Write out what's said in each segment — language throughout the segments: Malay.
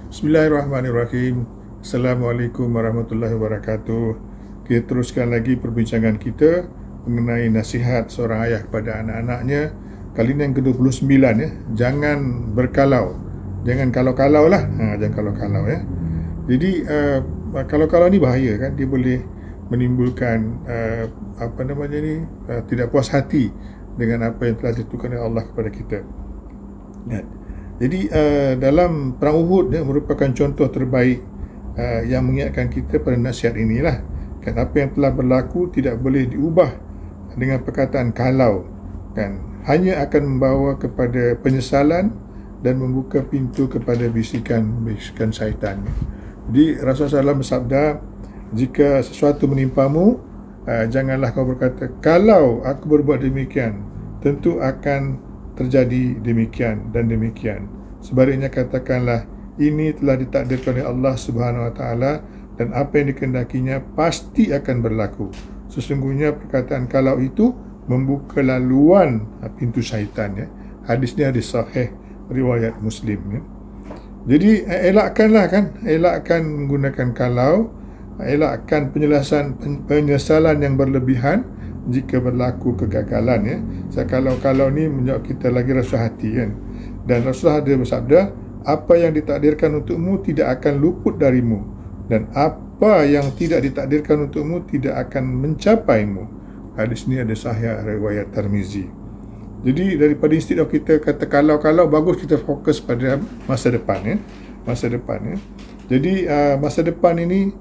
Bismillahirrahmanirrahim. Assalamualaikum warahmatullahi wabarakatuh. Kita teruskan lagi perbincangan kita mengenai nasihat seorang ayah kepada anak-anaknya. Kali ini yang ke-29 ya. Jangan berkalau. Jangan kalau-kalau lah. Jangan kalau-kalau ya. Jadi kalau-kalau ni bahaya kan. Dia boleh menimbulkan tidak puas hati dengan apa yang telah ditentukan oleh Allah kepada kita. Jadi dalam Perang Uhud merupakan contoh terbaik yang mengingatkan kita pada nasihat inilah. Kan apa yang telah berlaku tidak boleh diubah dengan perkataan kalau, kan hanya akan membawa kepada penyesalan dan membuka pintu kepada bisikan syaitan. Jadi Rasulullah SAW bersabda, jika sesuatu menimpamu, janganlah kau berkata kalau aku berbuat demikian tentu akan terjadi demikian dan demikian. Sebaliknya katakanlah ini telah ditakdirkan oleh Allah Subhanahu Wa Taala dan apa yang dikehendakinya pasti akan berlaku. Sesungguhnya perkataan kalau itu membuka laluan pintu syaitan ya. Hadis ni hadis sahih riwayat Muslim ya. Jadi elakkan menggunakan kalau, elakkan penyesalan yang berlebihan jika berlaku kegagalan ya. Kalau ni menjawab kita lagi rasa hati kan. Dan Rasulullah ada bersabda, apa yang ditakdirkan untukmu tidak akan luput darimu, dan apa yang tidak ditakdirkan untukmu tidak akan mencapaimu. Hadis ni ada sahih riwayat Tirmizi. Jadi daripada instead of kita kata kalau bagus kita fokus pada masa depan ya. Masa depan ya. Jadi masa depan ini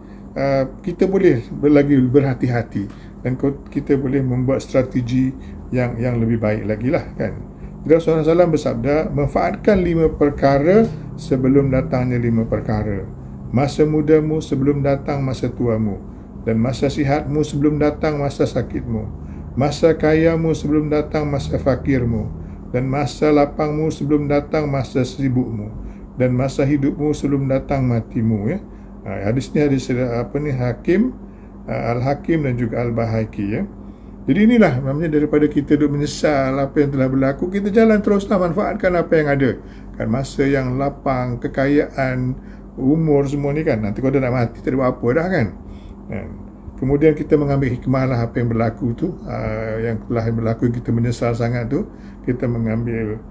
kita boleh lagi berhati-hati dan kita boleh membuat strategi yang lebih baik lagi lah kan. Rasulullah SAW bersabda, manfaatkan 5 perkara sebelum datangnya 5 perkara. Masa mudamu sebelum datang masa tuamu, dan masa sihatmu sebelum datang masa sakitmu, masa kayamu sebelum datang masa fakirmu, dan masa lapangmu sebelum datang masa sibukmu, dan masa hidupmu sebelum datang matimu ya. Hadis ni hadis Hakim, Al-Hakim dan juga Al-Baihaqi ya. Jadi inilah namanya, daripada kita duduk menyesal apa yang telah berlaku, kita jalan teruslah, manfaatkan apa yang ada. Kan masa yang lapang, kekayaan, umur semua ni kan. Nanti kalau dah nak mati tak ada buat apa dah kan. Kemudian kita mengambil hikmah lah apa yang berlaku tu, yang telah berlaku kita menyesal sangat tu, kita mengambil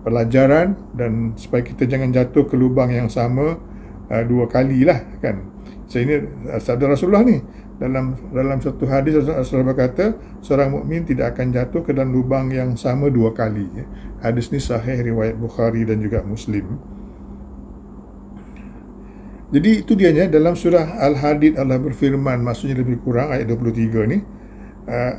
pelajaran dan supaya kita jangan jatuh ke lubang yang sama 2 kali lah kan. So ini sabda Rasulullah ni. Dalam satu hadis Rasulullah berkata, seorang mukmin tidak akan jatuh ke dalam lubang yang sama 2 kali. Hadis ni sahih riwayat Bukhari dan juga Muslim. Jadi itu dianya dalam surah Al-Hadid Allah berfirman, maksudnya lebih kurang ayat 23 ni,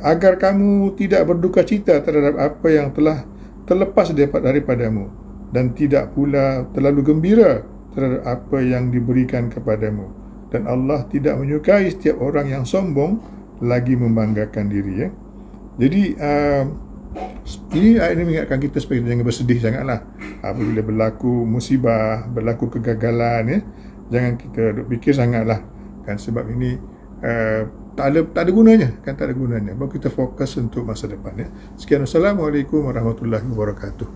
agar kamu tidak berduka cita terhadap apa yang telah terlepas daripadamu, dan tidak pula terlalu gembira terhadap apa yang diberikan kepadamu. Dan Allah tidak menyukai setiap orang yang sombong lagi membanggakan diri ya. Jadi ini ayat ini mengingatkan kita supaya jangan bersedih sangatlah apabila berlaku musibah, berlaku kegagalan ya. Jangan kita fikir sangatlah kan, sebab ini tak ada gunanya kan, tak ada gunanya. Baru kita fokus untuk masa depan ya. Sekian, Assalamualaikum warahmatullahi wabarakatuh.